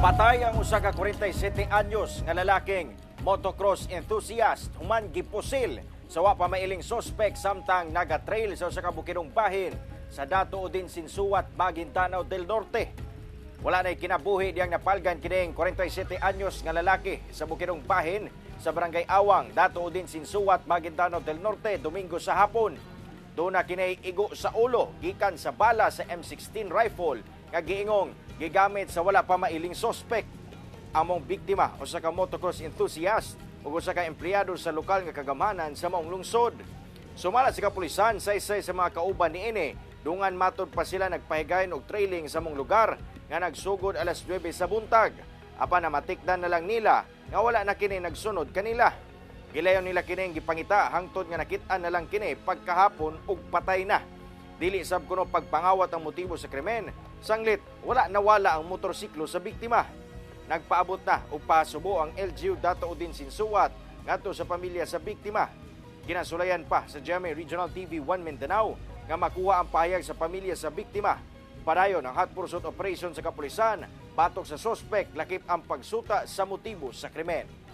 Patay ang usa ka 47 anyos nga lalaking motocross enthusiast human gipusil sa wa pa mailing sospek samtang naga-trail sa usa ka bukidong bahin sa Datu Odin Sinsuat, Maguindanao del Norte. Wala na'y kinabuhi diyang napalgan kining 47 anyos nga lalaki sa bukidong bahin sa barangay Awang, Datu Odin Sinsuat, Maguindanao del Norte, Domingo sa hapon. Doon na kinay igo sa ulo gikan sa bala sa M16 rifle nga giingong gigamit sa wala pa mailing sospek. Among biktima usa ka motocross enthusiast ug usa ka empleyado sa lokal nga kagamanan sa maong lungsod. Sumala sa kapulisan sa isa sa mga kauban niini, dungan matud pa sila nagpahigayon og trailing sa mong lugar nga nagsugod alas 9 sa buntag. Apan namatikdan na lang nila nga wala na kini nagsunod kanila. Gilayon nila kining gipangita hangtod nga nakit-an na lang kini pagkahapon ug patay na. Dili sab kuno pagpangawat ang motibo sa krimen, sanglit wala nawala ang motorsiklo sa biktima. Nagpaabot na og pasubo ang LGU Datu Odin Sinsuat ngadto sa pamilya sa biktima. Kinasulayan pa sa GMA Regional TV 1 Mindanao nga makuha ang pahayag sa pamilya sa biktima. Padayon ang hot pursuit operation sa kapulisan batok sa sospek lakip ang pagsuta sa motibo sa krimen.